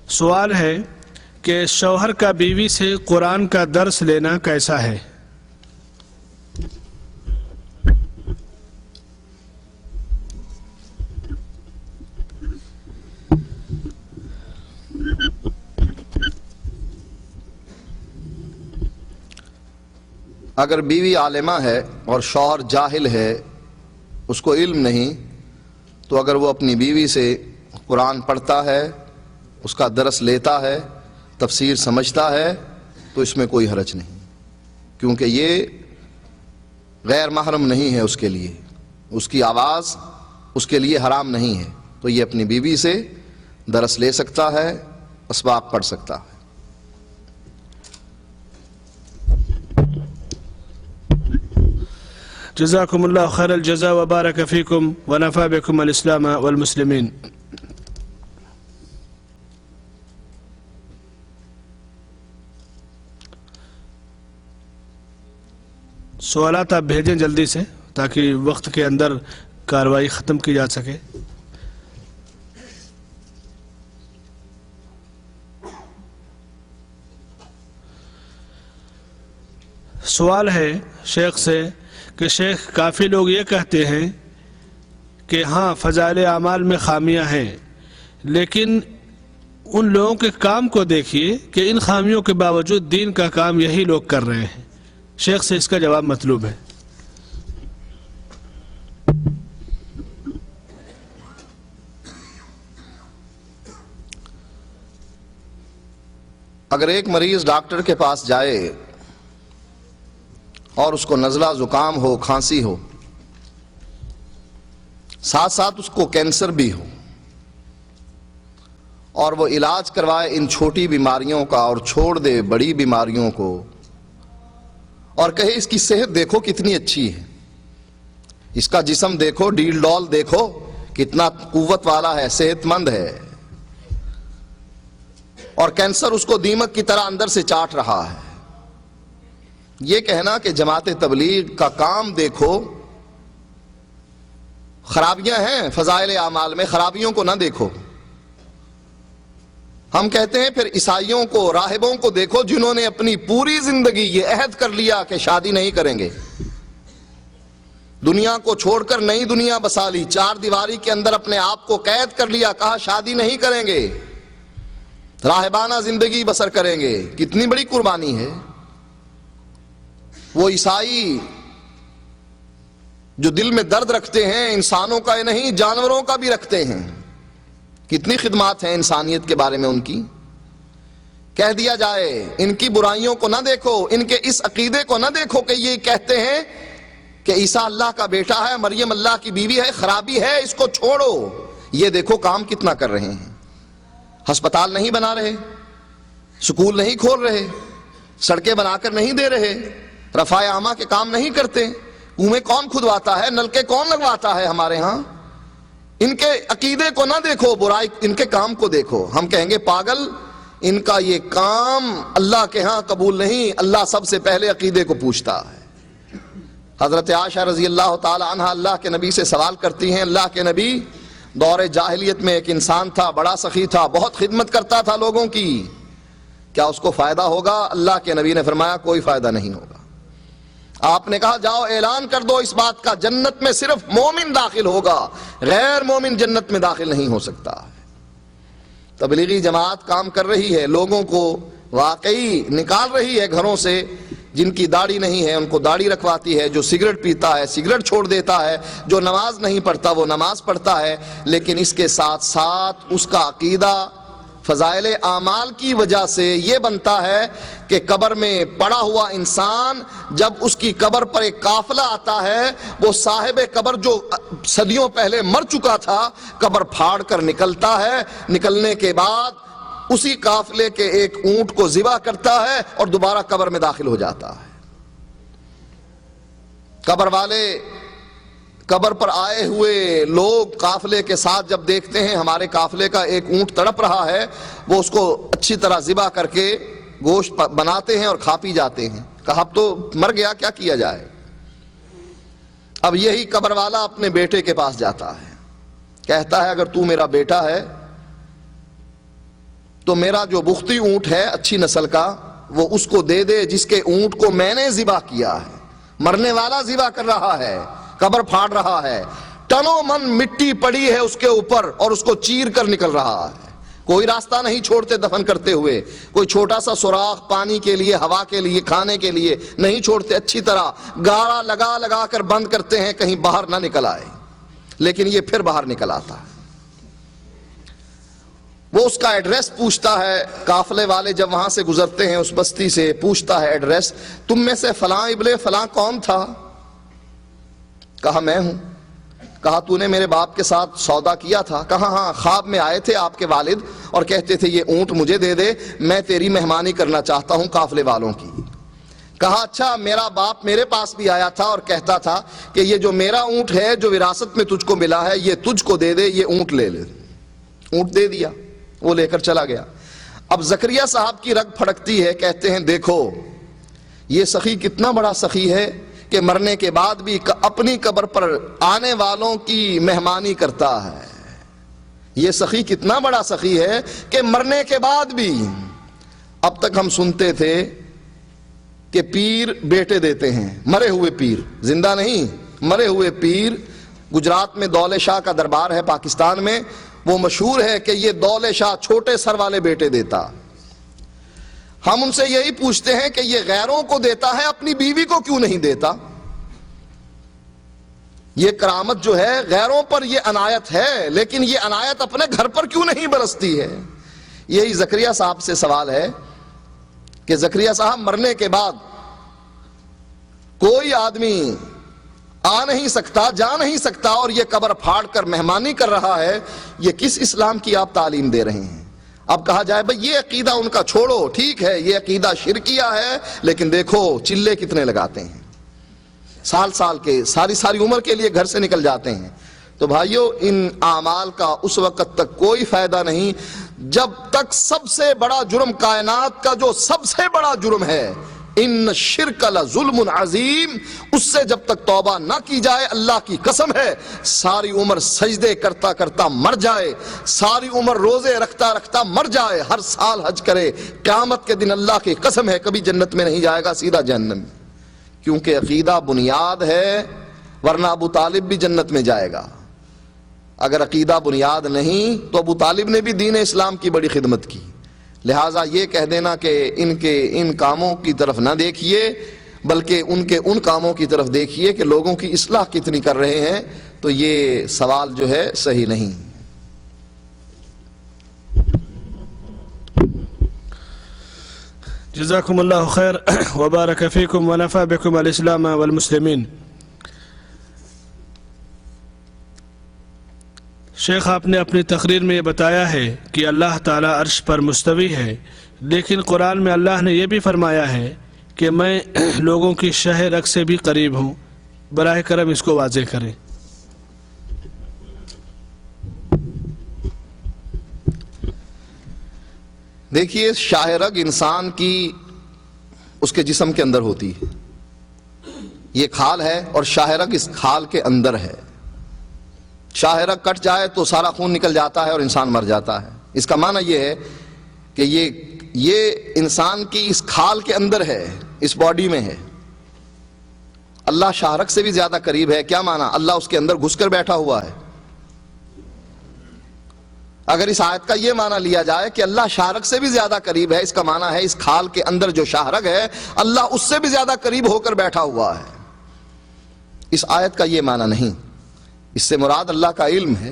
سوال ہے کہ شوہر کا بیوی سے قرآن کا درس لینا کیسا ہے؟ اگر بیوی عالمہ ہے اور شوہر جاہل ہے، اس کو علم نہیں، تو اگر وہ اپنی بیوی سے قرآن پڑھتا ہے، اس کا درس لیتا ہے، تفسیر سمجھتا ہے، تو اس میں کوئی حرج نہیں، کیونکہ یہ غیر محرم نہیں ہے اس کے لیے، اس کی آواز اس کے لیے حرام نہیں ہے، تو یہ اپنی بیوی سے درس لے سکتا ہے، اسباق پڑھ سکتا ہے۔ جزاکم اللہ خیر الجزاء وبارک فیکم ونفع بکم الاسلام والمسلمین۔ سوالات آپ بھیجیں جلدی سے تاکہ وقت کے اندر کارروائی ختم کی جا سکے۔ سوال ہے شیخ سے کہ شیخ، کافی لوگ یہ کہتے ہیں کہ ہاں فضائل اعمال میں خامیاں ہیں، لیکن ان لوگوں کے کام کو دیکھیے کہ ان خامیوں کے باوجود دین کا کام یہی لوگ کر رہے ہیں۔ شیخ سے اس کا جواب مطلوب ہے۔ اگر ایک مریض ڈاکٹر کے پاس جائے اور اس کو نزلہ زکام ہو، کھانسی ہو، ساتھ ساتھ اس کو کینسر بھی ہو، اور وہ علاج کروائے ان چھوٹی بیماریوں کا اور چھوڑ دے بڑی بیماریوں کو، اور کہے اس کی صحت دیکھو کتنی اچھی ہے، اس کا جسم دیکھو، ڈیل ڈول دیکھو کتنا قوت والا ہے، صحت مند ہے، اور کینسر اس کو دیمک کی طرح اندر سے چاٹ رہا ہے، یہ کہنا کہ جماعت تبلیغ کا کام دیکھو، خرابیاں ہیں فضائل اعمال میں، خرابیوں کو نہ دیکھو۔ ہم کہتے ہیں پھر عیسائیوں کو، راہبوں کو دیکھو جنہوں نے اپنی پوری زندگی یہ عہد کر لیا کہ شادی نہیں کریں گے، دنیا کو چھوڑ کر نئی دنیا بسا لی، چار دیواری کے اندر اپنے آپ کو قید کر لیا، کہا شادی نہیں کریں گے، راہبانہ زندگی بسر کریں گے۔ کتنی بڑی قربانی ہے۔ وہ عیسائی جو دل میں درد رکھتے ہیں، انسانوں کا نہیں جانوروں کا بھی رکھتے ہیں، کتنی خدمات ہیں انسانیت کے بارے میں ان کی۔ کہہ دیا جائے ان کی برائیوں کو نہ دیکھو، ان کے اس عقیدے کو نہ دیکھو کہ یہ کہتے ہیں کہ عیسیٰ اللہ کا بیٹا ہے، مریم اللہ کی بیوی ہے، خرابی ہے، اس کو چھوڑو۔ یہ دیکھو کام کتنا کر رہے ہیں، ہسپتال نہیں بنا رہے، سکول نہیں کھول رہے، سڑکیں بنا کر نہیں دے رہے، رفاع عامہ کے کام نہیں کرتے، کنویں کون کھدواتا ہے، نلکے کون لگواتا ہے ہمارے ہاں۔ ان کے عقیدے کو نہ دیکھو، برائی ان کے کام کو دیکھو۔ ہم کہیں گے پاگل، ان کا یہ کام اللہ کے ہاں قبول نہیں، اللہ سب سے پہلے عقیدے کو پوچھتا ہے۔ حضرت عائشہ رضی اللہ تعالی عنہ اللہ کے نبی سے سوال کرتی ہیں، اللہ کے نبی، دور جاہلیت میں ایک انسان تھا، بڑا سخی تھا، بہت خدمت کرتا تھا لوگوں کی، کیا اس کو فائدہ ہوگا؟ اللہ کے نبی نے فرمایا کوئی فائدہ نہیں ہوگا۔ آپ نے کہا جاؤ اعلان کر دو اس بات کا، جنت میں صرف مومن داخل ہوگا، غیر مومن جنت میں داخل نہیں ہو سکتا۔ تبلیغی جماعت کام کر رہی ہے، لوگوں کو واقعی نکال رہی ہے گھروں سے، جن کی داڑھی نہیں ہے ان کو داڑھی رکھواتی ہے، جو سگریٹ پیتا ہے سگریٹ چھوڑ دیتا ہے، جو نماز نہیں پڑھتا وہ نماز پڑھتا ہے، لیکن اس کے ساتھ ساتھ اس کا عقیدہ فضائل اعمال کی وجہ سے یہ بنتا ہے کہ قبر میں پڑا ہوا انسان جب اس کی قبر پر ایک قافلہ آتا ہے، وہ صاحب قبر جو صدیوں پہلے مر چکا تھا قبر پھاڑ کر نکلتا ہے، نکلنے کے بعد اسی قافلے کے ایک اونٹ کو ذبح کرتا ہے اور دوبارہ قبر میں داخل ہو جاتا ہے۔ قبر والے، قبر پر آئے ہوئے لوگ قافلے کے ساتھ جب دیکھتے ہیں ہمارے قافلے کا ایک اونٹ تڑپ رہا ہے، وہ اس کو اچھی طرح ذبح کر کے گوشت بناتے ہیں اور کھا پی جاتے ہیں۔ کہا اب تو مر گیا، کیا کیا جائے؟ اب یہی قبر والا اپنے بیٹے کے پاس جاتا ہے، کہتا ہے اگر تو میرا بیٹا ہے تو میرا جو بختی اونٹ ہے اچھی نسل کا وہ اس کو دے دے جس کے اونٹ کو میں نے ذبح کیا ہے. مرنے والا ذبح کر رہا ہے, قبر پھاڑ رہا ہے, ٹنوں من مٹی پڑی ہے اس کے اوپر اور اس کو چیر کر نکل رہا ہے. کوئی راستہ نہیں چھوڑتے دفن کرتے ہوئے, کوئی چھوٹا سا سوراخ پانی کے لیے, ہوا کے لیے, کھانے کے لیے نہیں چھوڑتے. اچھی طرح گاڑا لگا لگا کر بند کرتے ہیں کہیں باہر نہ نکل آئے, لیکن یہ پھر باہر نکل آتا ہے. وہ اس کا ایڈریس پوچھتا ہے, قافلے والے جب وہاں سے گزرتے ہیں اس بستی سے, پوچھتا ہے ایڈریس, تم میں سے فلاں ابن فلاں کون تھا؟ کہا میں ہوں. کہا تو نے میرے باپ کے ساتھ سودا کیا تھا؟ کہا ہاں, خواب میں آئے تھے آپ کے والد اور کہتے تھے یہ اونٹ مجھے دے دے, میں تیری مہمانی کرنا چاہتا ہوں قافلے والوں کی. کہا اچھا, میرا باپ میرے پاس بھی آیا تھا اور کہتا تھا کہ یہ جو میرا اونٹ ہے جو وراثت میں تجھ کو ملا ہے یہ تجھ کو دے دے, یہ اونٹ لے لے. اونٹ دے دیا, وہ لے کر چلا گیا. اب زکریا صاحب کی رگ پھڑکتی ہے, کہتے ہیں دیکھو یہ سخی کتنا بڑا سخی ہے کہ مرنے کے بعد بھی اپنی قبر پر آنے والوں کی مہمانی کرتا ہے. یہ سخی کتنا بڑا سخی ہے کہ مرنے کے بعد بھی. اب تک ہم سنتے تھے کہ پیر بیٹے دیتے ہیں, مرے ہوئے پیر, زندہ نہیں, مرے ہوئے پیر. گجرات میں دولے شاہ کا دربار ہے پاکستان میں, وہ مشہور ہے کہ یہ دولے شاہ چھوٹے سر والے بیٹے دیتا. ہم ان سے یہی پوچھتے ہیں کہ یہ غیروں کو دیتا ہے, اپنی بیوی کو کیوں نہیں دیتا؟ یہ کرامت جو ہے غیروں پر یہ عنایت ہے, لیکن یہ عنایت اپنے گھر پر کیوں نہیں برستی ہے؟ یہی زکریا صاحب سے سوال ہے کہ زکریا صاحب مرنے کے بعد کوئی آدمی آ نہیں سکتا, جا نہیں سکتا, اور یہ قبر پھاڑ کر مہمانی کر رہا ہے. یہ کس اسلام کی آپ تعلیم دے رہے ہیں؟ اب کہا جائے بھئی یہ عقیدہ ان کا چھوڑو, ٹھیک ہے یہ عقیدہ شرکیہ ہے, لیکن دیکھو چلے کتنے لگاتے ہیں, سال سال کے, ساری ساری عمر کے لیے گھر سے نکل جاتے ہیں. تو بھائیو ان اعمال کا اس وقت تک کوئی فائدہ نہیں جب تک سب سے بڑا جرم کائنات کا جو سب سے بڑا جرم ہے ان شرک لظلم عظیم, اس سے جب تک توبہ نہ کی جائے, اللہ کی قسم ہے ساری عمر سجدے کرتا کرتا مر جائے, ساری عمر روزے رکھتا رکھتا مر جائے, ہر سال حج کرے, قیامت کے دن اللہ کی قسم ہے کبھی جنت میں نہیں جائے گا, سیدھا جہنم میں. کیونکہ عقیدہ بنیاد ہے, ورنہ ابو طالب بھی جنت میں جائے گا. اگر عقیدہ بنیاد نہیں تو ابو طالب نے بھی دین اسلام کی بڑی خدمت کی. لہٰذا یہ کہہ دینا کہ ان کاموں کی طرف نہ دیکھیے, بلکہ ان کاموں کی طرف دیکھیے کہ لوگوں کی اصلاح کتنی کر رہے ہیں, تو یہ سوال جو ہے صحیح نہیں. جزاکم اللہ خیر وبارک فیکم ونفع بکم الاسلام والمسلمین. شیخ آپ نے اپنی تقریر میں یہ بتایا ہے کہ اللہ تعالیٰ عرش پر مستوی ہے, لیکن قرآن میں اللہ نے یہ بھی فرمایا ہے کہ میں لوگوں کی شہ رگ سے بھی قریب ہوں. براہ کرم اس کو واضح کریں. دیکھیے شاہ رگ انسان کی اس کے جسم کے اندر ہوتی ہے, یہ کھال ہے اور شاہ رگ اس کھال کے اندر ہے. شاہ رگ کٹ جائے تو سارا خون نکل جاتا ہے اور انسان مر جاتا ہے. اس کا معنی یہ ہے کہ یہ انسان کی اس کھال کے اندر ہے, اس باڈی میں ہے. اللہ شاہ رگ سے بھی زیادہ قریب ہے. کیا معنی؟ اللہ اس کے اندر گھس کر بیٹھا ہوا ہے. اگر اس آیت کا یہ معنی لیا جائے کہ اللہ شاہ رگ سے بھی زیادہ قریب ہے, اس کا معنی ہے اس کھال کے اندر جو شاہ رگ ہے اللہ اس سے بھی زیادہ قریب ہو کر بیٹھا ہوا ہے. اس آیت کا یہ معنی نہیں. اس سے مراد اللہ کا علم ہے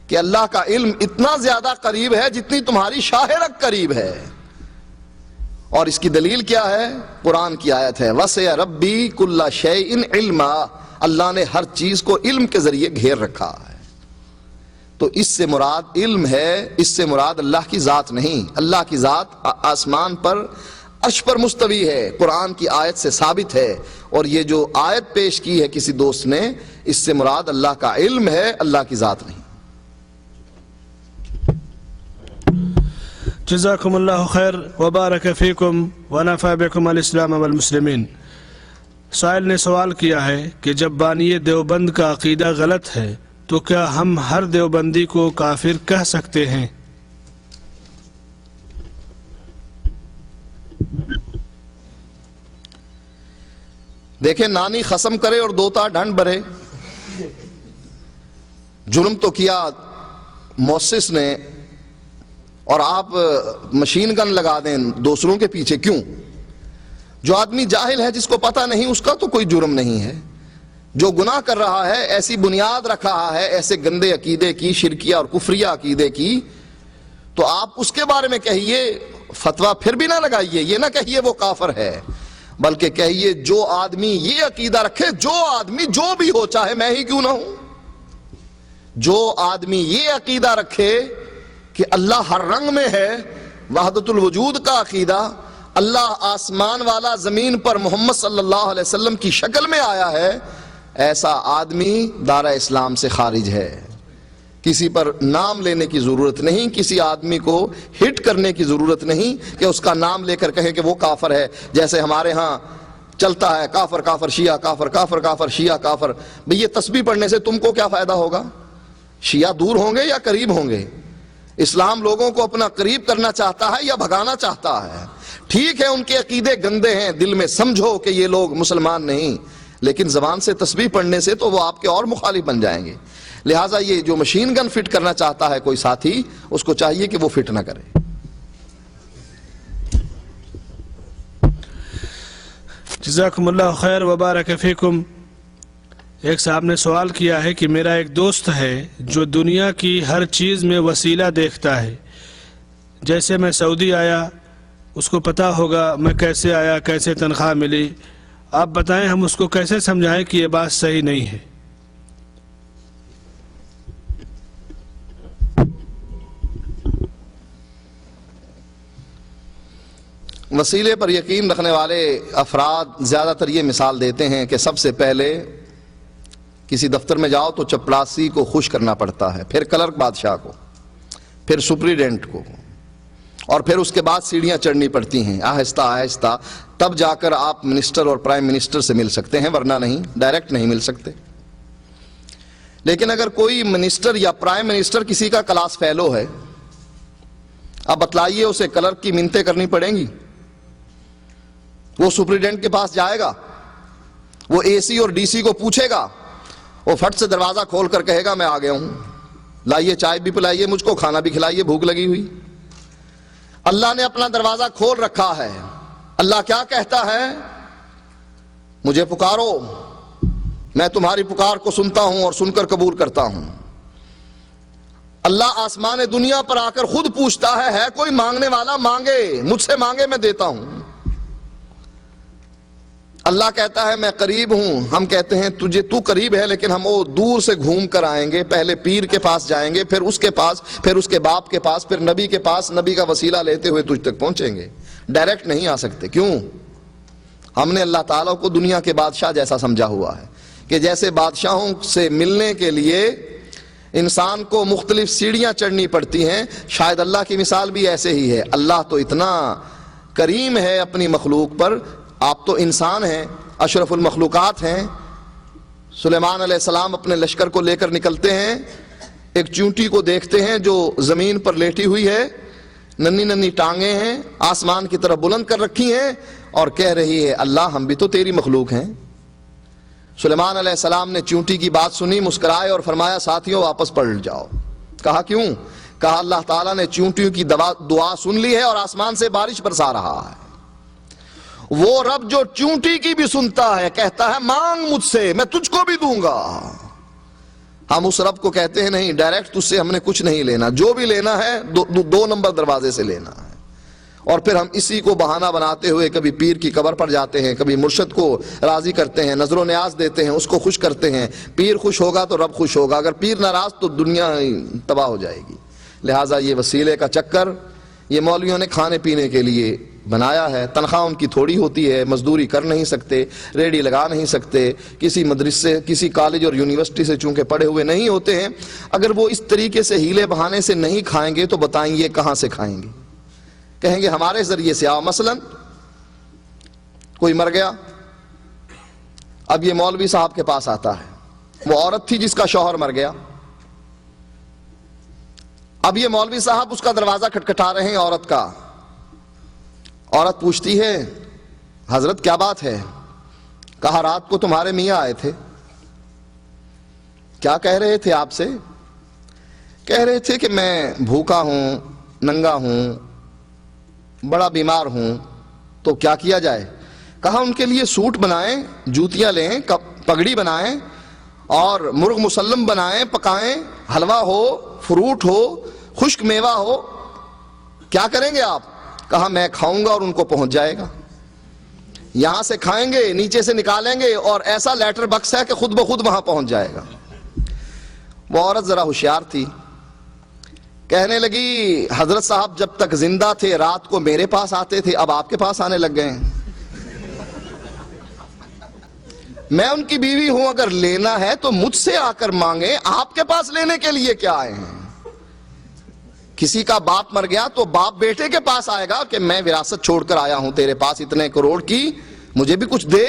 کہ اللہ کا علم اتنا زیادہ قریب ہے جتنی تمہاری شاہ رگ قریب ہے. اور اس کی دلیل کیا ہے؟ قرآن کی آیت ہے وسع ربی کل شیء علما, اللہ نے ہر چیز کو علم کے ذریعے گھیر رکھا ہے. تو اس سے مراد علم ہے, اس سے مراد اللہ کی ذات نہیں. اللہ کی ذات آسمان پر عرش پر مستوی ہے, قرآن کی آیت سے ثابت ہے. اور یہ جو آیت پیش کی ہے کسی دوست نے, اس سے مراد اللہ کا علم ہے, اللہ کی ذات نہیں. جزاکم اللہ خیر وبارک فیکم ونفع بکم الاسلام والمسلمین. سائل نے سوال کیا ہے کہ جب بانی دیوبند کا عقیدہ غلط ہے تو کیا ہم ہر دیوبندی کو کافر کہہ سکتے ہیں؟ دیکھیں نانی خصم کرے اور دوتا ڈھنڈ بھرے. جرم تو کیا مؤسس نے اور آپ مشین گن لگا دیں دوسروں کے پیچھے کیوں؟ جو آدمی جاہل ہے جس کو پتہ نہیں اس کا تو کوئی جرم نہیں ہے. جو گناہ کر رہا ہے ایسی بنیاد رکھ رہا ہے ایسے گندے عقیدے کی شرکیہ اور کفریہ عقیدے کی تو آپ اس کے بارے میں کہیے فتویٰ پھر بھی نہ لگائیے. یہ نہ کہیے وہ کافر ہے بلکہ کہیے جو آدمی یہ عقیدہ رکھے جو آدمی جو بھی ہو چاہے میں ہی کیوں نہ ہوں جو آدمی یہ عقیدہ رکھے کہ اللہ ہر رنگ میں ہے وحدت الوجود کا عقیدہ اللہ آسمان والا زمین پر محمد صلی اللہ علیہ وسلم کی شکل میں آیا ہے ایسا آدمی دارہ اسلام سے خارج ہے. کسی پر نام لینے کی ضرورت نہیں کسی آدمی کو ہٹ کرنے کی ضرورت نہیں کہ اس کا نام لے کر کہیں کہ وہ کافر ہے. جیسے ہمارے ہاں چلتا ہے کافر کافر شیعہ کافر کافر کافر شیعہ کافر. بھئی یہ تسبیح پڑھنے سے تم کو کیا فائدہ ہوگا؟ شیعہ دور ہوں گے یا قریب ہوں گے؟ اسلام لوگوں کو اپنا قریب کرنا چاہتا ہے یا بھگانا چاہتا ہے؟ ٹھیک ہے ان کے عقیدے گندے ہیں دل میں سمجھو کہ یہ لوگ مسلمان نہیں لیکن زبان سے تسبیح پڑھنے سے تو وہ آپ کے اور مخالف بن جائیں گے. لہٰذا یہ جو مشین گن فٹ کرنا چاہتا ہے کوئی ساتھی اس کو چاہیے کہ وہ فٹ نہ کرے. جزاکم اللہ خیر وبارک فیکم. ایک صاحب نے سوال کیا ہے کہ میرا ایک دوست ہے جو دنیا کی ہر چیز میں وسیلہ دیکھتا ہے. جیسے میں سعودی آیا اس کو پتہ ہوگا میں کیسے آیا کیسے تنخواہ ملی. آپ بتائیں ہم اس کو کیسے سمجھائیں کہ یہ بات صحیح نہیں ہے؟ وسیلے پر یقین رکھنے والے افراد زیادہ تر یہ مثال دیتے ہیں کہ سب سے پہلے کسی دفتر میں جاؤ تو چپڑاسی کو خوش کرنا پڑتا ہے پھر کلرک بادشاہ کو پھر سپریڈنٹ کو اور پھر اس کے بعد سیڑھیاں چڑھنی پڑتی ہیں آہستہ آہستہ تب جا کر آپ منسٹر اور پرائم منسٹر سے مل سکتے ہیں ورنہ نہیں ڈائریکٹ نہیں مل سکتے. لیکن اگر کوئی منسٹر یا پرائم منسٹر کسی کا کلاس فیلو ہے اب بتلائیے اسے کلرک کی منتیں کرنی پڑیں گی. وہ سپریڈنٹ کے پاس جائے گا وہ اے سی اور ڈی سی کو پوچھے گا وہ فٹ سے دروازہ کھول کر کہے گا میں آ گیا ہوں لائیے چائے بھی پلائیے مجھ کو کھانا بھی کھلائیے بھوک لگی ہوئی. اللہ نے اپنا دروازہ کھول رکھا ہے. اللہ کیا کہتا ہے؟ مجھے پکارو میں تمہاری پکار کو سنتا ہوں اور سن کر قبول کرتا ہوں. اللہ آسمان دنیا پر آ کر خود پوچھتا ہے کوئی مانگنے والا مانگے مجھ سے مانگے میں دیتا ہوں. اللہ کہتا ہے میں قریب ہوں. ہم کہتے ہیں تو قریب ہے لیکن ہم وہ دور سے گھوم کر آئیں گے پہلے پیر کے پاس جائیں گے پھر اس کے پاس پھر اس کے باپ کے پاس پھر نبی کے پاس نبی کا وسیلہ لیتے ہوئے تجھ تک پہنچیں گے. ڈائریکٹ نہیں آ سکتے. کیوں؟ ہم نے اللہ تعالیٰ کو دنیا کے بادشاہ جیسا سمجھا ہوا ہے کہ جیسے بادشاہوں سے ملنے کے لیے انسان کو مختلف سیڑھیاں چڑھنی پڑتی ہیں شاید اللہ کی مثال بھی ایسے ہی ہے. اللہ تو اتنا کریم ہے اپنی مخلوق پر. آپ تو انسان ہیں اشرف المخلوقات ہیں. سلیمان علیہ السلام اپنے لشکر کو لے کر نکلتے ہیں ایک چونٹی کو دیکھتے ہیں جو زمین پر لیٹی ہوئی ہے ننھی ننھی ٹانگیں ہیں آسمان کی طرف بلند کر رکھی ہیں اور کہہ رہی ہے اللہ ہم بھی تو تیری مخلوق ہیں. سلیمان علیہ السلام نے چونٹی کی بات سنی مسکرائے اور فرمایا ساتھیوں واپس پلٹ جاؤ. کہا کیوں؟ کہا اللہ تعالیٰ نے چونٹیوں کی دعا سن لی ہے اور آسمان سے بارش برسا رہا ہے. وہ رب جو چونٹی کی بھی سنتا ہے کہتا ہے مانگ مجھ سے میں تجھ کو بھی دوں گا. ہم اس رب کو کہتے ہیں نہیں ڈائریکٹ تجھ سے ہم نے کچھ نہیں لینا جو بھی لینا ہے دو نمبر دروازے سے لینا ہے. اور پھر ہم اسی کو بہانہ بناتے ہوئے کبھی پیر کی قبر پر جاتے ہیں کبھی مرشد کو راضی کرتے ہیں نظر و نیاز دیتے ہیں اس کو خوش کرتے ہیں. پیر خوش ہوگا تو رب خوش ہوگا اگر پیر ناراض تو دنیا تباہ ہو جائے گی. لہٰذا یہ وسیلے کا چکر یہ مولویوں نے کھانے پینے کے لیے بنایا ہے. تنخواہ ان کی تھوڑی ہوتی ہے مزدوری کر نہیں سکتے ریڈی لگا نہیں سکتے کسی مدرسے کسی کالج اور یونیورسٹی سے چونکہ پڑھے ہوئے نہیں ہوتے ہیں. اگر وہ اس طریقے سے ہیلے بہانے سے نہیں کھائیں گے تو بتائیں یہ کہاں سے کھائیں گے؟ کہیں گے ہمارے ذریعے سے آؤ. مثلا کوئی مر گیا اب یہ مولوی صاحب کے پاس آتا ہے. وہ عورت تھی جس کا شوہر مر گیا. اب یہ مولوی صاحب اس کا دروازہ کھٹکھٹا رہے ہیں عورت کا. عورت پوچھتی ہے حضرت کیا بات ہے؟ کہا رات کو تمہارے میاں آئے تھے، کیا کہہ رہے تھے آپ سے؟ کہہ رہے تھے کہ میں بھوکا ہوں، ننگا ہوں، بڑا بیمار ہوں، تو کیا کیا جائے؟ کہا ان کے لیے سوٹ بنائیں، جوتیاں لیں، پگڑی بنائیں اور مرغ مسلم بنائیں، پکائیں، حلوہ ہو، فروٹ ہو، خشک میوہ ہو، کیا کریں گے آپ؟ کہا میں کھاؤں گا اور ان کو پہنچ جائے گا، یہاں سے کھائیں گے، نیچے سے نکالیں گے اور ایسا لیٹر بکس ہے کہ خود بخود وہاں پہنچ جائے گا۔ وہ عورت ذرا ہوشیار تھی، کہنے لگی حضرت صاحب جب تک زندہ تھے رات کو میرے پاس آتے تھے، اب آپ کے پاس آنے لگ گئے ہیں۔ میں ان کی بیوی ہوں، اگر لینا ہے تو مجھ سے آ کر مانگیں، آپ کے پاس لینے کے لیے کیا آئے ہیں؟ کسی کا باپ مر گیا تو باپ بیٹے کے پاس آئے گا کہ میں وراثت چھوڑ کر آیا ہوں تیرے پاس اتنے کروڑ کی، مجھے بھی کچھ دے۔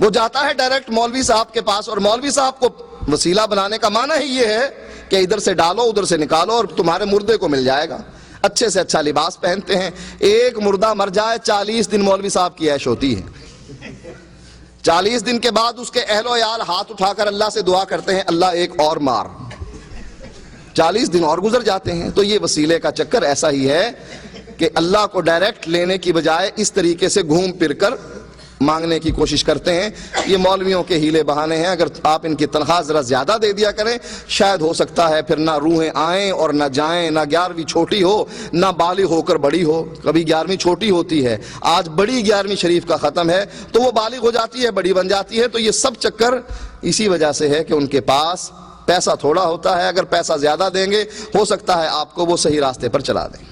وہ جاتا ہے ڈائریکٹ مولوی صاحب کے پاس، اور مولوی صاحب کو وسیلہ بنانے کا معنی ہی یہ ہے کہ ادھر سے ڈالو ادھر سے نکالو اور تمہارے مردے کو مل جائے گا۔ اچھے سے اچھا لباس پہنتے ہیں، ایک مردہ مر جائے 40 دن مولوی صاحب کی عیش ہوتی ہے۔ 40 دن کے بعد اس کے اہل و عیال ہاتھ اٹھا کر اللہ سے دعا کرتے ہیں اللہ ایک اور مار۔ 40 دن اور گزر جاتے ہیں۔ تو یہ وسیلے کا چکر ایسا ہی ہے کہ اللہ کو ڈائریکٹ لینے کی بجائے اس طریقے سے گھوم پھر کر مانگنے کی کوشش کرتے ہیں۔ یہ مولویوں کے ہیلے بہانے ہیں، اگر آپ ان کی تنخواہ ذرا زیادہ دے دیا کریں شاید ہو سکتا ہے پھر نہ روحیں آئیں اور نہ جائیں، نہ 11ویں چھوٹی ہو نہ بالغ ہو کر بڑی ہو۔ کبھی 11ویں چھوٹی ہوتی ہے، آج بڑی 11ویں شریف کا ختم ہے تو وہ بالغ ہو جاتی ہے، بڑی بن جاتی ہے۔ تو یہ سب چکر اسی وجہ سے ہے کہ ان کے پاس پیسہ تھوڑا ہوتا ہے، اگر پیسہ زیادہ دیں گے ہو سکتا ہے آپ کو وہ صحیح راستے پر چلا دیں۔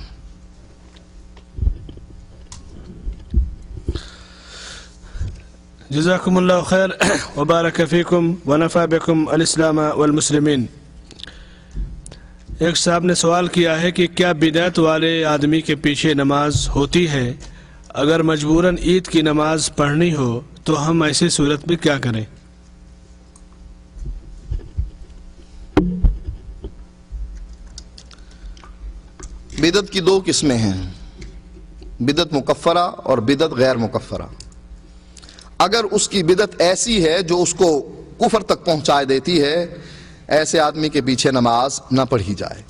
جزاکم اللہ خیر وبارک فیکم ونفع بکم الاسلام والمسلمین۔ ایک صاحب نے سوال کیا ہے کہ کیا بدعت والے آدمی کے پیچھے نماز ہوتی ہے؟ اگر مجبوراً عید کی نماز پڑھنی ہو تو ہم ایسی صورت میں کیا کریں؟ بدعت کی 2 قسمیں ہیں، بدعت مکفرہ اور بدعت غیر مکفرہ۔ اگر اس کی بدعت ایسی ہے جو اس کو کفر تک پہنچا دیتی ہے، ایسے آدمی کے پیچھے نماز نہ پڑھی جائے۔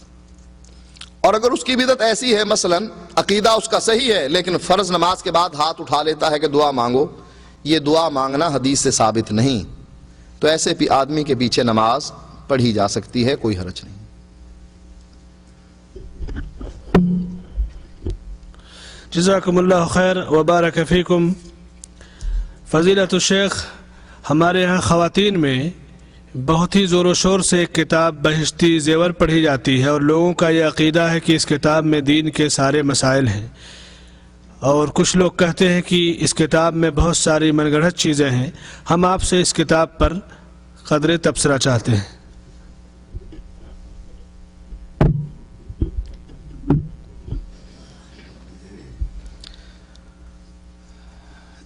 اور اگر اس کی بدعت ایسی ہے مثلا عقیدہ اس کا صحیح ہے لیکن فرض نماز کے بعد ہاتھ اٹھا لیتا ہے کہ دعا مانگو، یہ دعا مانگنا حدیث سے ثابت نہیں، تو ایسے بھی آدمی کے پیچھے نماز پڑھی جا سکتی ہے، کوئی حرج نہیں۔ جزاکم اللہ خیر وبارک فیکم۔ فضیلت الشیخ، ہمارے ہاں خواتین میں بہت ہی زور و شور سے ایک کتاب بہشتی زیور پڑھی جاتی ہے، اور لوگوں کا یہ عقیدہ ہے کہ اس کتاب میں دین کے سارے مسائل ہیں، اور کچھ لوگ کہتے ہیں کہ اس کتاب میں بہت ساری من گڑھت چیزیں ہیں۔ ہم آپ سے اس کتاب پر قدر تبصرہ چاہتے ہیں۔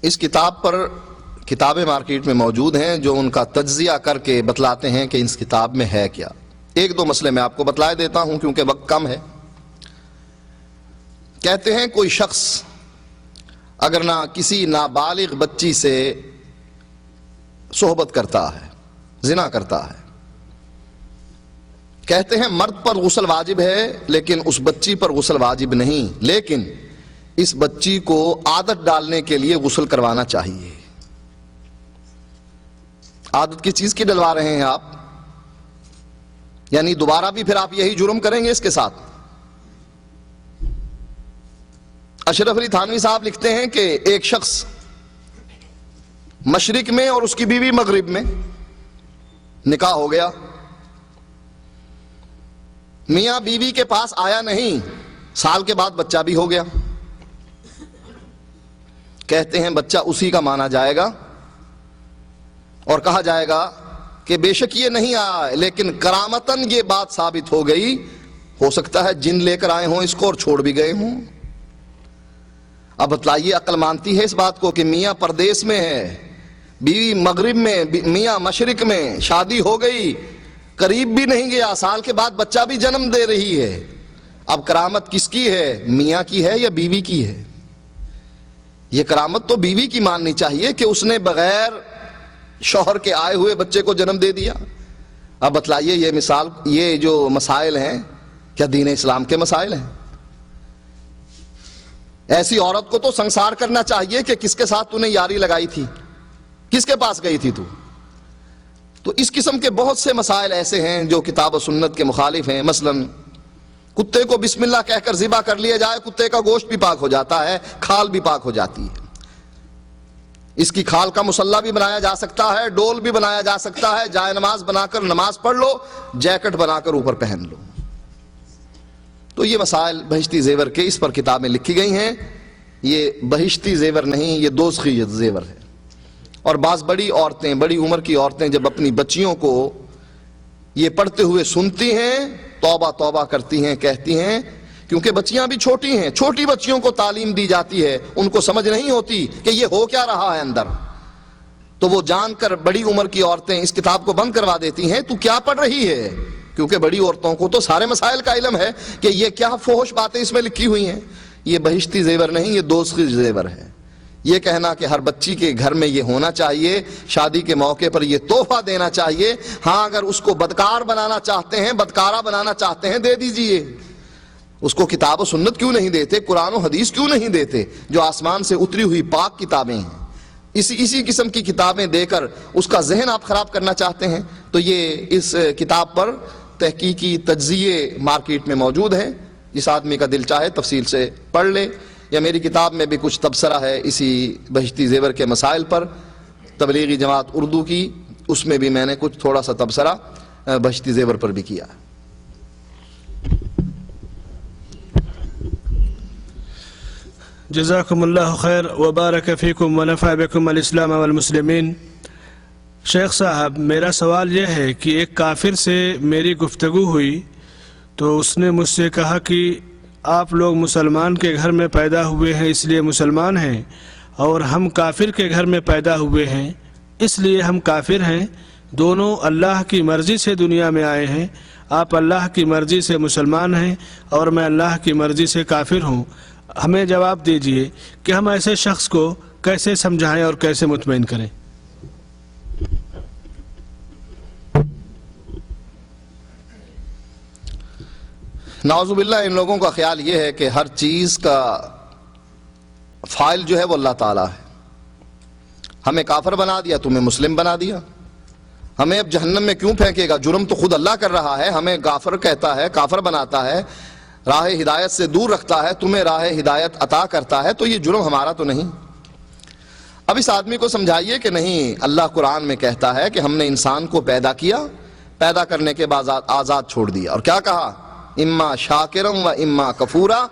اس کتاب پر کتابیں مارکیٹ میں موجود ہیں جو ان کا تجزیہ کر کے بتلاتے ہیں کہ اس کتاب میں ہے کیا۔ 1-2 مسئلے میں آپ کو بتلا دیتا ہوں کیونکہ وقت کم ہے۔ کہتے ہیں کوئی شخص اگر نہ کسی نابالغ بچی سے صحبت کرتا ہے، زنا کرتا ہے، کہتے ہیں مرد پر غسل واجب ہے لیکن اس بچی پر غسل واجب نہیں، لیکن اس بچی کو عادت ڈالنے کے لیے غسل کروانا چاہیے۔ عادت کس چیز کی ڈلوا رہے ہیں آپ؟ یعنی دوبارہ بھی پھر آپ یہی جرم کریں گے اس کے ساتھ؟ اشرف علی تھانوی صاحب لکھتے ہیں کہ ایک شخص مشرق میں اور اس کی بیوی مغرب میں، نکاح ہو گیا، میاں بیوی کے پاس آیا نہیں، سال کے بعد بچہ بھی ہو گیا۔ کہتے ہیں بچہ اسی کا مانا جائے گا اور کہا جائے گا کہ بے شک یہ نہیں آیا لیکن کرامتاً یہ بات ثابت ہو گئی، ہو سکتا ہے جن لے کر آئے ہوں اس کو اور چھوڑ بھی گئے ہوں۔ اب بتلائیے عقل مانتی ہے اس بات کو کہ میاں پردیس میں ہے، بیوی مغرب میں، میاں مشرق میں، شادی ہو گئی، قریب بھی نہیں گیا، سال کے بعد بچہ بھی جنم دے رہی ہے۔ اب کرامت کس کی ہے، میاں کی ہے یا بیوی کی ہے؟ یہ کرامت تو بیوی کی ماننی چاہیے کہ اس نے بغیر شوہر کے آئے ہوئے بچے کو جنم دے دیا. اب بتلائیے یہ جو مسائل ہیں کیا دین اسلام کے مسائل ہیں؟ ایسی عورت کو تو سنسار کرنا چاہیے کہ کس کے ساتھ تو نے یاری لگائی تھی، کس کے پاس گئی تھی تو. تو اس قسم کے بہت سے مسائل ایسے ہیں جو کتاب و سنت کے مخالف ہیں. مثلا کتے کو بسم اللہ کہہ کر ذبح کر لیا جائے، کتے کا گوشت بھی پاک ہو جاتا ہے، کھال بھی پاک ہو جاتی ہے. اس کی کھال کا مصلی بھی بنایا جا سکتا ہے، ڈول بھی بنایا جا سکتا ہے، جائے نماز بنا کر نماز پڑھ لو، جیکٹ بنا کر اوپر پہن لو. تو یہ مسائل بہشتی زیور کے اس پر کتابیں لکھی گئی ہیں. یہ بہشتی زیور نہیں، یہ دوزخی زیور ہے. اور بعض بڑی عورتیں، بڑی عمر کی عورتیں جب اپنی بچیوں کو یہ پڑھتے ہوئے سنتی ہیں، توبہ توبہ کرتی ہیں، کہتی ہیں، کیونکہ بچیاں بھی چھوٹی ہیں، چھوٹی بچیوں کو تعلیم دی جاتی ہے، ان کو سمجھ نہیں ہوتی کہ یہ ہو کیا رہا ہے اندر. تو وہ جان کر بڑی عمر کی عورتیں اس کتاب کو بند کروا دیتی ہیں، تو کیا پڑھ رہی ہے؟ کیونکہ بڑی عورتوں کو تو سارے مسائل کا علم ہے کہ یہ کیا فحش باتیں اس میں لکھی ہوئی ہیں. یہ بہشتی زیور نہیں، یہ دوزخی زیور ہے. یہ کہنا کہ ہر بچی کے گھر میں یہ ہونا چاہیے، شادی کے موقع پر یہ تحفہ دینا چاہیے، ہاں اگر اس کو بدکار بنانا چاہتے ہیں، بدکارہ بنانا چاہتے ہیں، دے دیجئے. اس کو کتاب و سنت کیوں نہیں دیتے؟ قرآن و حدیث کیوں نہیں دیتے جو آسمان سے اتری ہوئی پاک کتابیں ہیں؟ اسی قسم کی کتابیں دے کر اس کا ذہن آپ خراب کرنا چاہتے ہیں. تو یہ اس کتاب پر تحقیقی تجزیے مارکیٹ میں موجود ہیں. جس آدمی کا دل چاہے تفصیل سے پڑھ لے. یا میری کتاب میں بھی کچھ تبصرہ ہے اسی بہشتی زیور کے مسائل پر، تبلیغی جماعت اردو کی، اس میں بھی میں نے کچھ تھوڑا سا تبصرہ بہشتی زیور پر بھی کیا ہے. جزاکم اللہ خیر وبارک فیکم ونفع بکم الاسلام والمسلمین. شیخ صاحب، میرا سوال یہ ہے کہ ایک کافر سے میری گفتگو ہوئی تو اس نے مجھ سے کہا کہ آپ لوگ مسلمان کے گھر میں پیدا ہوئے ہیں اس لیے مسلمان ہیں، اور ہم کافر کے گھر میں پیدا ہوئے ہیں اس لیے ہم کافر ہیں. دونوں اللہ کی مرضی سے دنیا میں آئے ہیں. آپ اللہ کی مرضی سے مسلمان ہیں اور میں اللہ کی مرضی سے کافر ہوں. ہمیں جواب دیجئے کہ ہم ایسے شخص کو کیسے سمجھائیں اور کیسے مطمئن کریں؟ نعوذ باللہ، ان لوگوں کا خیال یہ ہے کہ ہر چیز کا فاعل جو ہے وہ اللہ تعالیٰ ہے. ہمیں کافر بنا دیا، تمہیں مسلم بنا دیا. ہمیں اب جہنم میں کیوں پھینکے گا؟ جرم تو خود اللہ کر رہا ہے. ہمیں کافر کہتا ہے، کافر بناتا ہے، راہ ہدایت سے دور رکھتا ہے، تمہیں راہ ہدایت عطا کرتا ہے. تو یہ جرم ہمارا تو نہیں. اب اس آدمی کو سمجھائیے کہ نہیں، اللہ قرآن میں کہتا ہے کہ ہم نے انسان کو پیدا کیا، پیدا کرنے کے بعد آزاد چھوڑ دیا، اور کیا کہا؟ اما شاکرم و اما کفورا.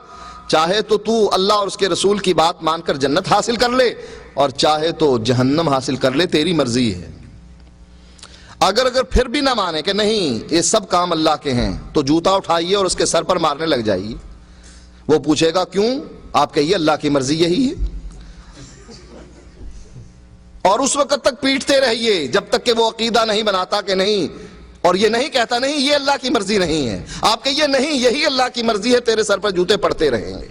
چاہے تو اللہ اور اس کے رسول کی بات مان کر جنت حاصل کر لے، اور چاہے تو جہنم حاصل کر لے، تیری مرضی ہے. اگر پھر بھی نہ مانے کہ نہیں یہ سب کام اللہ کے ہیں، تو جوتا اٹھائیے اور اس کے سر پر مارنے لگ جائیے. وہ پوچھے گا کیوں؟ آپ کہیے اللہ کی مرضی یہی ہے، اور اس وقت تک پیٹتے رہیے جب تک کہ وہ عقیدہ نہیں بناتا کہ نہیں، اور یہ نہیں کہتا نہیں یہ اللہ کی مرضی نہیں ہے. آپ کہیے نہیں یہی اللہ کی مرضی ہے، تیرے سر پر جوتے پڑتے رہیں گے.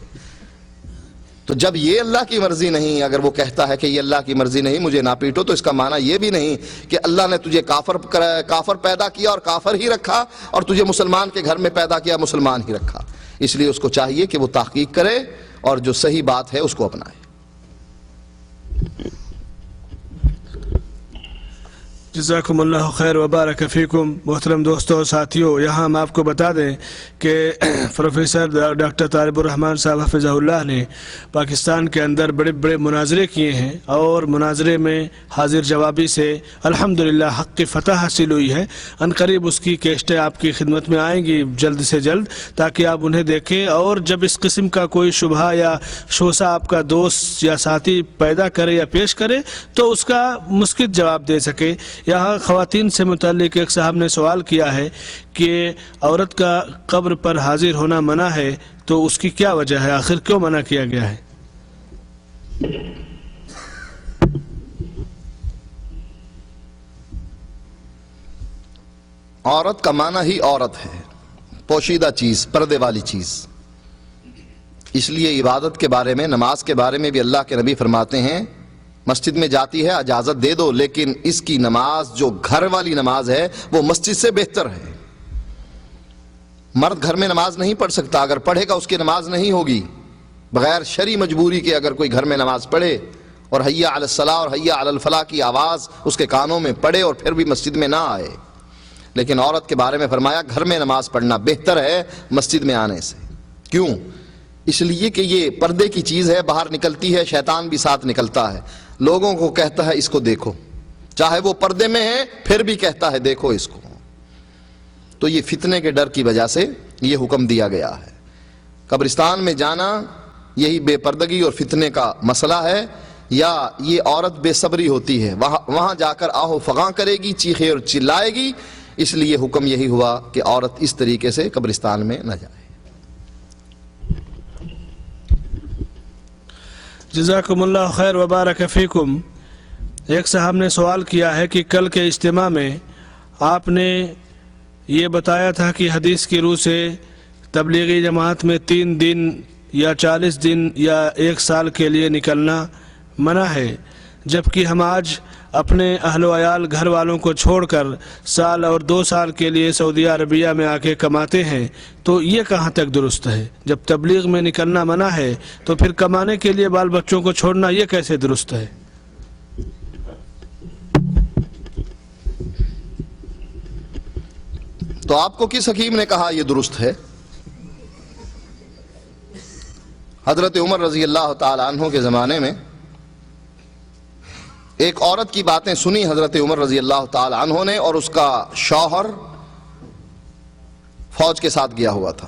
تو جب یہ اللہ کی مرضی نہیں، اگر وہ کہتا ہے کہ یہ اللہ کی مرضی نہیں مجھے نہ پیٹو، تو اس کا معنی یہ بھی نہیں کہ اللہ نے تجھے کافر پیدا کیا اور کافر ہی رکھا، اور تجھے مسلمان کے گھر میں پیدا کیا مسلمان ہی رکھا. اس لیے اس کو چاہیے کہ وہ تحقیق کرے اور جو صحیح بات ہے اس کو اپنائے. جزاکم اللہ خیر وبارک فیکم. محترم دوستوں اور ساتھیوں، یہاں ہم آپ کو بتا دیں کہ پروفیسر ڈاکٹر طالب الرحمن صاحب حفظہ اللہ نے پاکستان کے اندر بڑے بڑے مناظرے کیے ہیں، اور مناظرے میں حاضر جوابی سے الحمدللہ حق کی فتح حاصل ہوئی ہے. عنقریب اس کی کیسٹیں آپ کی خدمت میں آئیں گی جلد سے جلد، تاکہ آپ انہیں دیکھیں، اور جب اس قسم کا کوئی شبہ یا شوسہ آپ کا دوست یا ساتھی پیدا کرے یا پیش کرے تو اس کا مسکت جواب دے سکے. یہاں خواتین سے متعلق ایک صاحب نے سوال کیا ہے کہ عورت کا قبر پر حاضر ہونا منع ہے، تو اس کی کیا وجہ ہے؟ آخر کیوں منع کیا گیا ہے؟ عورت کا معنی ہی عورت ہے، پوشیدہ چیز، پردے والی چیز. اس لیے عبادت کے بارے میں، نماز کے بارے میں بھی اللہ کے نبی فرماتے ہیں مسجد میں جاتی ہے اجازت دے دو، لیکن اس کی نماز جو گھر والی نماز ہے وہ مسجد سے بہتر ہے۔ مرد گھر میں نماز نہیں پڑھ سکتا، اگر پڑھے گا اس کی نماز نہیں ہوگی، بغیر شرعی مجبوری کے اگر کوئی گھر میں نماز پڑھے اور حیا علی الصلاۃ اور حیا علی الفلاح کی آواز اس کے کانوں میں پڑے اور پھر بھی مسجد میں نہ آئے۔ لیکن عورت کے بارے میں فرمایا گھر میں نماز پڑھنا بہتر ہے مسجد میں آنے سے۔ کیوں؟ اس لیے کہ یہ پردے کی چیز ہے، باہر نکلتی ہے، شیطان بھی ساتھ نکلتا ہے، لوگوں کو کہتا ہے اس کو دیکھو، چاہے وہ پردے میں ہے پھر بھی کہتا ہے دیکھو اس کو۔ تو یہ فتنے کے ڈر کی وجہ سے یہ حکم دیا گیا ہے۔ قبرستان میں جانا یہی بے پردگی اور فتنے کا مسئلہ ہے، یا یہ عورت بے صبری ہوتی ہے، وہاں جا کر آہو فغاں کرے گی، چیخے اور چلائے گی، اس لیے حکم یہی ہوا کہ عورت اس طریقے سے قبرستان میں نہ جائے۔ جزاکم اللہ خیر وبارک فیکم۔ ایک صاحب نے سوال کیا ہے کہ کل کے اجتماع میں آپ نے یہ بتایا تھا کہ حدیث کی روح سے تبلیغی جماعت میں 3 دن یا 40 دن یا 1 سال کے لیے نکلنا منع ہے، جبکہ ہم آج اپنے اہل و عیال گھر والوں کو چھوڑ کر سال اور 2 سال کے لیے سعودی عربیہ میں آ کے کماتے ہیں، تو یہ کہاں تک درست ہے؟ جب تبلیغ میں نکلنا منع ہے تو پھر کمانے کے لیے بال بچوں کو چھوڑنا یہ کیسے درست ہے؟ تو آپ کو کس حکیم نے کہا یہ درست ہے؟ حضرت عمر رضی اللہ تعالی عنہ کے زمانے میں ایک عورت کی باتیں سنی حضرت عمر رضی اللہ تعالی عنہ نے، اور اس کا شوہر فوج کے ساتھ گیا ہوا تھا۔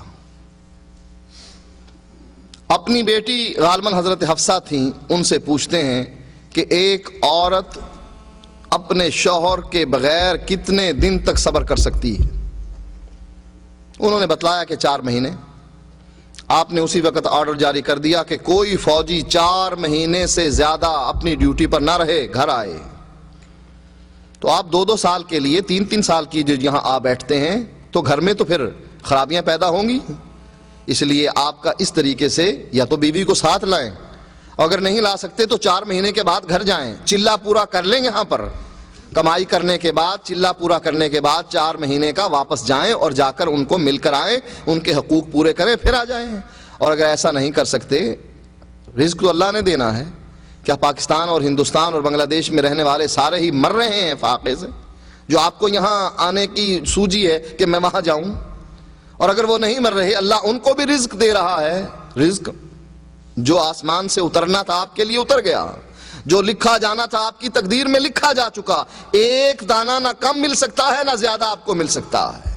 اپنی بیٹی غالباً حضرت حفصہ تھیں، ان سے پوچھتے ہیں کہ ایک عورت اپنے شوہر کے بغیر کتنے دن تک صبر کر سکتی ہے؟ انہوں نے بتلایا کہ 4 مہینے۔ آپ نے اسی وقت آرڈر جاری کر دیا کہ کوئی فوجی 4 مہینے سے زیادہ اپنی ڈیوٹی پر نہ رہے، گھر آئے۔ تو آپ 2 سال کے لیے 3 سال کی جو یہاں آ بیٹھتے ہیں تو گھر میں تو پھر خرابیاں پیدا ہوں گی، اس لیے آپ کا اس طریقے سے یا تو بیوی کو ساتھ لائیں، اگر نہیں لا سکتے تو 4 مہینے کے بعد گھر جائیں، چلہ پورا کر لیں یہاں پر، کمائی کرنے کے بعد، چلہ پورا کرنے کے بعد 4 مہینے کا واپس جائیں اور جا کر ان کو مل کر آئیں، ان کے حقوق پورے کریں، پھر آ جائیں۔ اور اگر ایسا نہیں کر سکتے، رزق تو اللہ نے دینا ہے، کیا پاکستان اور ہندوستان اور بنگلہ دیش میں رہنے والے سارے ہی مر رہے ہیں فاقے سے؟ جو آپ کو یہاں آنے کی سوجی ہے کہ میں وہاں جاؤں، اور اگر وہ نہیں مر رہے، اللہ ان کو بھی رزق دے رہا ہے۔ رزق جو آسمان سے اترنا تھا آپ کے لیے اتر گیا، جو لکھا جانا تھا آپ کی تقدیر میں لکھا جا چکا، 1 دانہ نہ کم مل سکتا ہے نہ زیادہ آپ کو مل سکتا ہے۔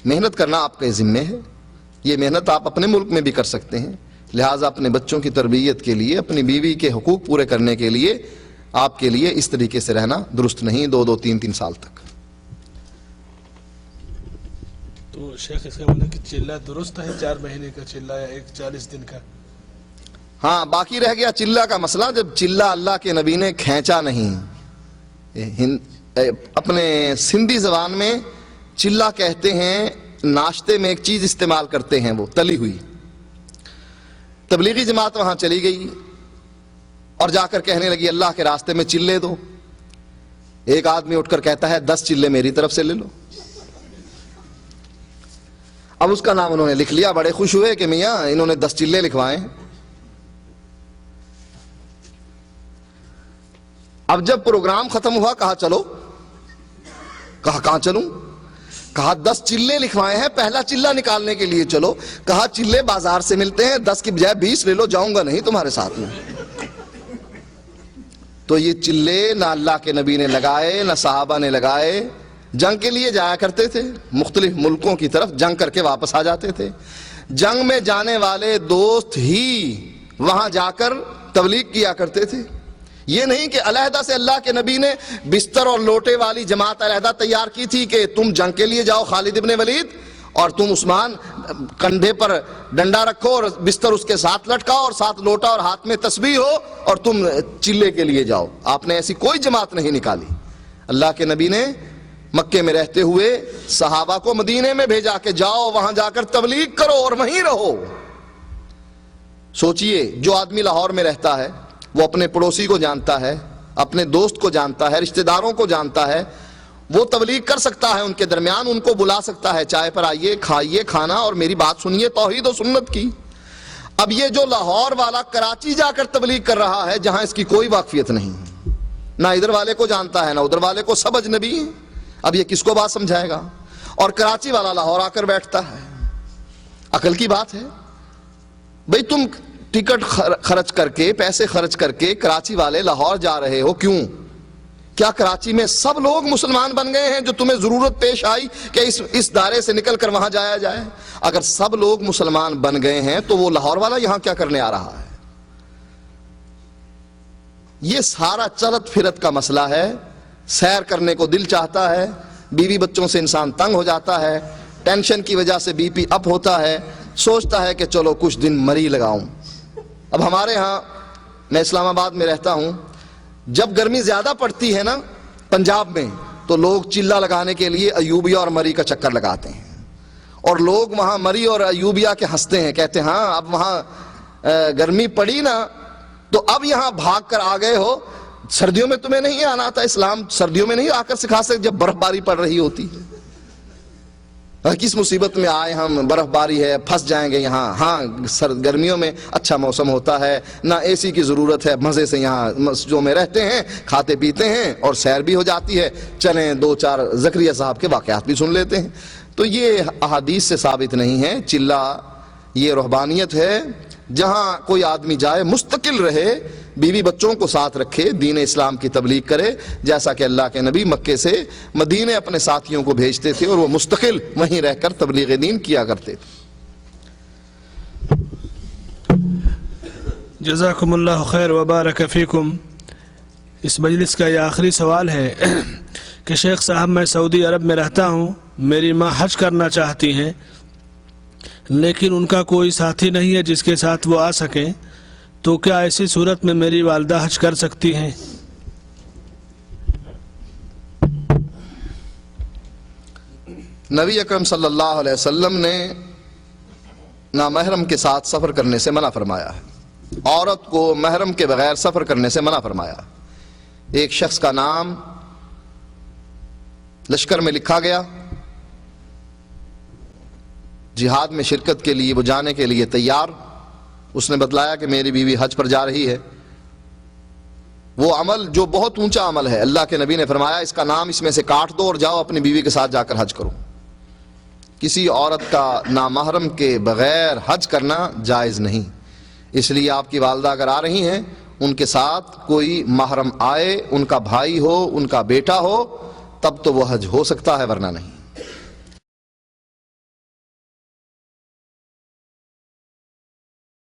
محنت کرنا آپ کے ذمے ہے، یہ محنت آپ اپنے ملک میں بھی کر سکتے ہیں، لہٰذا اپنے بچوں کی تربیت کے لیے، اپنی بیوی کے حقوق پورے کرنے کے لیے آپ کے لیے اس طریقے سے رہنا درست نہیں 2 3 سال تک۔ تو شیخ اس کا بولے کہ چلہ درست ہے 4 مہینے کا چلہ یا 40 دن کا؟ ہاں، باقی رہ گیا چلہ کا مسئلہ۔ جب چلہ اللہ کے نبی نے کھینچا نہیں، اپنے سندھی زبان میں چلہ کہتے ہیں، ناشتے میں ایک چیز استعمال کرتے ہیں وہ تلی ہوئی۔ تبلیغی جماعت وہاں چلی گئی اور جا کر کہنے لگی اللہ کے راستے میں چلے دو۔ ایک آدمی اٹھ کر کہتا ہے 10 چلے میری طرف سے لے لو۔ اب اس کا نام انہوں نے لکھ لیا، بڑے خوش ہوئے کہ میاں انہوں نے 10 چلے لکھوائے۔ اب جب پروگرام ختم ہوا کہا چلو، کہا کہاں چلوں؟ کہا 10 چلے لکھوائے ہیں، پہلا چلہ نکالنے کے لیے چلو۔ کہا چلے بازار سے ملتے ہیں، 10 کی بجائے 20 لے لو، جاؤں گا نہیں تمہارے ساتھ میں۔ تو یہ چلے نہ اللہ کے نبی نے لگائے نہ صحابہ نے لگائے، جنگ کے لیے جایا کرتے تھے، مختلف ملکوں کی طرف جنگ کر کے واپس آ جاتے تھے۔ جنگ میں جانے والے دوست ہی وہاں جا کر تبلیغ کیا کرتے تھے، یہ نہیں کہ علیحدہ سے اللہ کے نبی نے بستر اور لوٹے والی جماعت علیحدہ تیار کی تھی کہ تم جنگ کے لیے جاؤ خالد ابن ولید، اور تم عثمان کندھے پر ڈنڈا رکھو اور بستر اس کے ساتھ لٹکاؤ اور ساتھ لوٹا اور ہاتھ میں تسبیح ہو اور تم چلے کے لیے جاؤ۔ آپ نے ایسی کوئی جماعت نہیں نکالی۔ اللہ کے نبی نے مکے میں رہتے ہوئے صحابہ کو مدینے میں بھیجا کہ جاؤ وہاں جا کر تبلیغ کرو اور وہیں رہو۔ سوچئے جو آدمی لاہور میں رہتا ہے، وہ اپنے پڑوسی کو جانتا ہے، اپنے دوست کو جانتا ہے، رشتہ داروں کو جانتا ہے، وہ تبلیغ کر سکتا ہے ان کے درمیان، ان کو بلا سکتا ہے، چائے پر آئیے، کھائیے کھانا اور میری بات سنیے توحید و سنت کی۔ اب یہ جو لاہور والا کراچی جا کر تبلیغ کر رہا ہے جہاں اس کی کوئی واقفیت نہیں، نہ ادھر والے کو جانتا ہے نہ ادھر والے کو، سب اجنبی ہیں، اب یہ کس کو بات سمجھائے گا؟ اور کراچی والا لاہور آ کر بیٹھتا ہے۔ عقل کی بات ہے بھئی، تم ٹکٹ خرچ کر کے، پیسے خرچ کر کے کراچی والے لاہور جا رہے ہو، کیوں؟ کیا کراچی میں سب لوگ مسلمان بن گئے ہیں جو تمہیں ضرورت پیش آئی کہ اس دائرے سے نکل کر وہاں جایا جائے؟ اگر سب لوگ مسلمان بن گئے ہیں تو وہ لاہور والا یہاں کیا کرنے آ رہا ہے؟ یہ سارا چلت پھرت کا مسئلہ ہے۔ سیر کرنے کو دل چاہتا ہے، بیوی بچوں سے انسان تنگ ہو جاتا ہے، ٹینشن کی وجہ سے بی پی اپ ہوتا ہے، سوچتا ہے کہ چلو کچھ دن مری لگاؤں۔ اب ہمارے ہاں، میں اسلام آباد میں رہتا ہوں، جب گرمی زیادہ پڑتی ہے نا پنجاب میں، تو لوگ چلہ لگانے کے لیے ایوبیا اور مری کا چکر لگاتے ہیں، اور لوگ وہاں مری اور ایوبیا کے ہنستے ہیں، کہتے ہیں ہاں اب وہاں گرمی پڑی نا تو اب یہاں بھاگ کر آ گئے ہو، سردیوں میں تمہیں نہیں آنا تھا، اسلام سردیوں میں نہیں آ کر سکھا سکتے جب برف باری پڑ رہی ہوتی ہے۔ کس مصیبت میں آئے ہم، برف باری ہے پھنس جائیں گے یہاں۔ ہاں گرمیوں میں اچھا موسم ہوتا ہے، نہ اے سی کی ضرورت ہے، مزے سے یہاں مسجدوں میں رہتے ہیں، کھاتے پیتے ہیں اور سیر بھی ہو جاتی ہے، چلیں دو چار زکریا صاحب کے واقعات بھی سن لیتے ہیں۔ تو یہ احادیث سے ثابت نہیں ہے۔ چلہ یہ رہبانیت ہے، جہاں کوئی آدمی جائے مستقل رہے، بیوی بچوں کو ساتھ رکھے، دین اسلام کی تبلیغ کرے، جیسا کہ اللہ کے نبی مکے سے مدینے اپنے ساتھیوں کو بھیجتے تھے اور وہ مستقل وہیں رہ کر تبلیغ دین کیا کرتے تھے۔ جزاکم اللہ خیر وبارک فیکم۔ اس مجلس کا یہ آخری سوال ہے کہ شیخ صاحب، میں سعودی عرب میں رہتا ہوں، میری ماں حج کرنا چاہتی ہیں لیکن ان کا کوئی ساتھی نہیں ہے جس کے ساتھ وہ آ سکیں، تو کیا ایسی صورت میں میری والدہ حج کر سکتی ہیں؟ نبی اکرم صلی اللہ علیہ وسلم نے نامحرم کے ساتھ سفر کرنے سے منع فرمایا ہے، عورت کو محرم کے بغیر سفر کرنے سے منع فرمایا ہے۔ ایک شخص کا نام لشکر میں لکھا گیا، جہاد میں شرکت کے لیے وہ جانے کے لیے تیار، اس نے بتلایا کہ میری بیوی حج پر جا رہی ہے۔ وہ عمل جو بہت اونچا عمل ہے، اللہ کے نبی نے فرمایا اس کا نام اس میں سے کاٹ دو اور جاؤ اپنی بیوی کے ساتھ جا کر حج کرو۔ کسی عورت کا نامحرم کے بغیر حج کرنا جائز نہیں، اس لیے آپ کی والدہ اگر آ رہی ہیں، ان کے ساتھ کوئی محرم آئے، ان کا بھائی ہو، ان کا بیٹا ہو، تب تو وہ حج ہو سکتا ہے، ورنہ نہیں۔